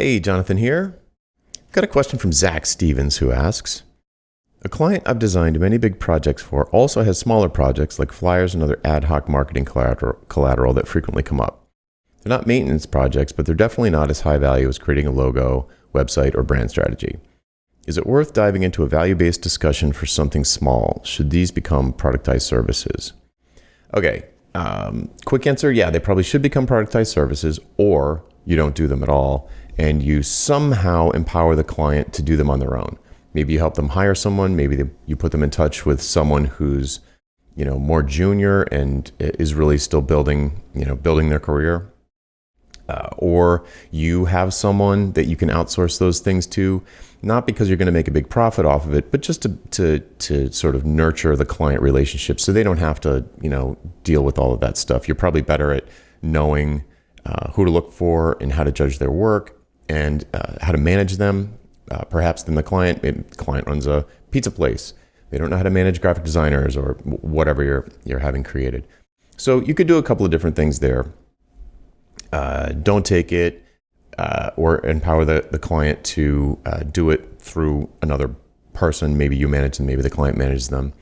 Hey, Jonathan here. Got a question from Zach Stevens who asks, a client I've designed many big projects for also has smaller projects like flyers and other ad hoc marketing collateral that frequently come up. They're not maintenance projects, but they're definitely not as high value as creating a logo, website, or brand strategy. Is it worth diving into a value-based discussion for something small? Should these become productized services? Okay, quick answer, yeah, they probably should become productized services, or you don't do them at all, and you somehow empower the client to do them on their own. Maybe you help them hire someone, maybe you put them in touch with someone who's, more junior and is really still building their career. Or you have someone that you can outsource those things to, not because you're going to make a big profit off of it, but just to sort of nurture the client relationship so they don't have to, deal with all of that stuff. You're probably better at knowing who to look for and how to judge their work and how to manage them, perhaps than the client. Maybe the client runs a pizza place. They don't know how to manage graphic designers or whatever you're having created. So you could do a couple of different things there. Don't take it or empower the client to do it through another person. Maybe you manage them, maybe the client manages them.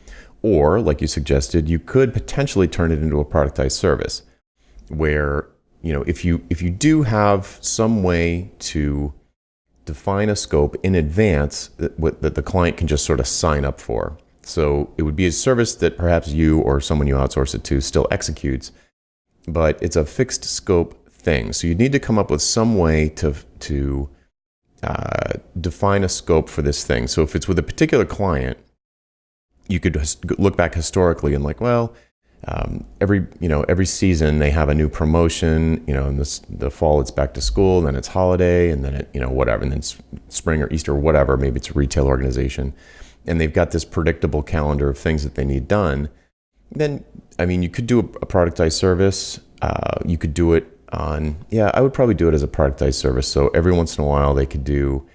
Or, like you suggested, you could potentially turn it into a productized service where, if you do have some way to define a scope in advance that the client can just sort of sign up for. So it would be a service that perhaps you or someone you outsource it to still executes, but it's a fixed scope thing. So you need to come up with some way to define a scope for this thing. So if it's with a particular client, you could look back historically and every season they have a new promotion. In the fall it's back to school, and then it's holiday, and then whatever, and then spring or Easter or whatever. Maybe it's a retail organization, and they've got this predictable calendar of things that they need done. Then, you could do a productized service. You could do it I would probably do it as a productized service. So every once in a while they could do,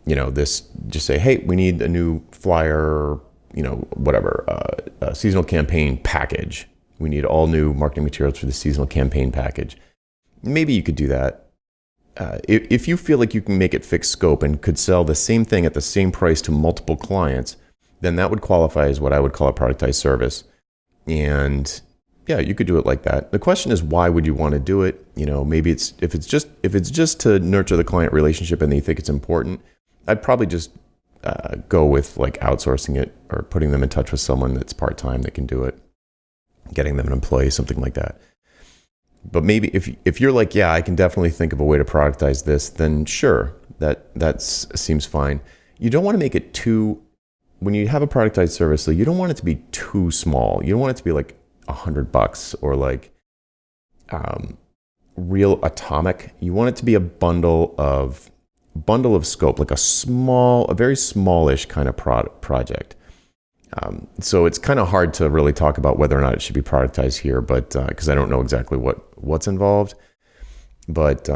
this, just say, hey, we need a new flyer, a seasonal campaign package. We need all new marketing materials for the seasonal campaign package. Maybe you could do that. If you feel like you can make it fixed scope and could sell the same thing at the same price to multiple clients, then that would qualify as what I would call a productized service. And yeah, you could do it like that. The question is, why would you want to do it? Maybe if it's just to nurture the client relationship and you think it's important, I'd probably just go with outsourcing it or putting them in touch with someone that's part-time that can do it, getting them an employee, something like that. But maybe if you're like, yeah, I can definitely think of a way to productize this, then sure, that seems fine. You don't want to make it when you have a productized service, so you don't want it to be too small. You don't want it to be like $100 or real atomic. You want it to be a bundle of scope, like a very smallish kind of project. So it's kind of hard to really talk about whether or not it should be productized here, but because I don't know exactly what's involved, but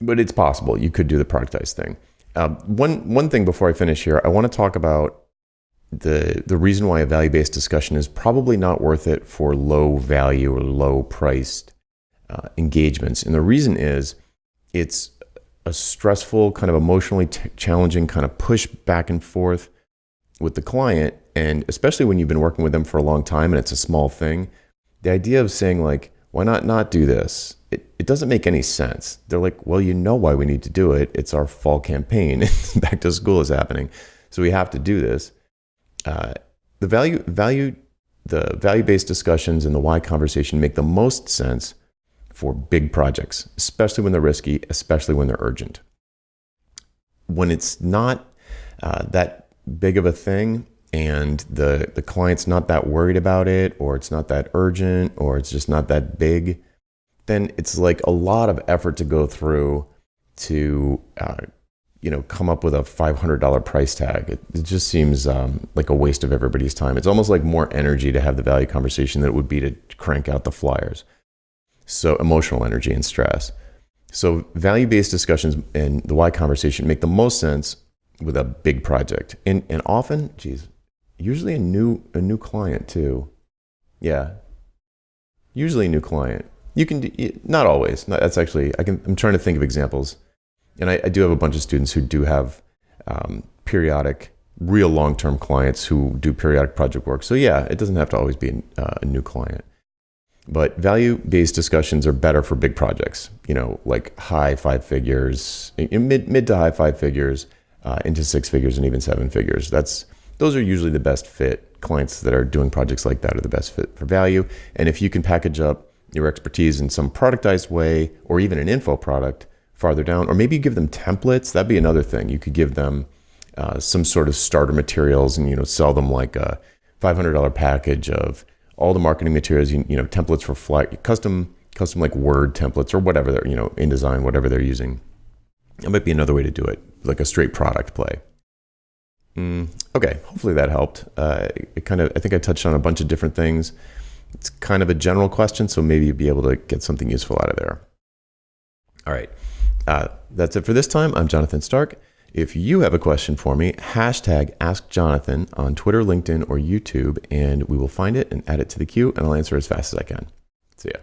it's possible you could do the productized thing. One thing before I finish here, I want to talk about the reason why a value-based discussion is probably not worth it for low value or low priced engagements. And the reason is it's a stressful, kind of emotionally challenging kind of push back and forth with the client. And especially when you've been working with them for a long time and it's a small thing, the idea of saying why not do this? It doesn't make any sense. They're like, well, why we need to do it. It's our fall campaign. Back to school is happening. So we have to do this. The value-based discussions and the why conversation make the most sense for big projects, especially when they're risky, especially when they're urgent. When it's not that big of a thing and the client's not that worried about it, or it's not that urgent, or it's just not that big, then it's like a lot of effort to go through to come up with a $500 price tag. It just seems like a waste of everybody's time. It's almost like more energy to have the value conversation than it would be to crank out the flyers. So emotional energy and stress. So value-based discussions and the why conversation make the most sense with a big project. And often, usually a new client too. Yeah, usually a new client. You can not always. That's actually I'm trying to think of examples, and I do have a bunch of students who do have periodic, real long-term clients who do periodic project work. So yeah, it doesn't have to always be a new client. But value-based discussions are better for big projects, like high 5 figures, mid to high 5 figures, into 6 figures and even 7 figures. Those are usually the best fit. Clients that are doing projects like that are the best fit for value. And if you can package up your expertise in some productized way, or even an info product farther down, or maybe you give them templates, that'd be another thing. You could give them some sort of starter materials and, sell them like a $500 package of all the marketing materials, templates for custom like Word templates or whatever they're, InDesign, whatever they're using. That might be another way to do it, like a straight product play. Okay, hopefully that helped. I think I touched on a bunch of different things. It's kind of a general question, so maybe you'll be able to get something useful out of there. All right, that's it for this time. I'm Jonathan Stark. If you have a question for me, hashtag AskJonathan on Twitter, LinkedIn, or YouTube, and we will find it and add it to the queue, and I'll answer as fast as I can. See ya.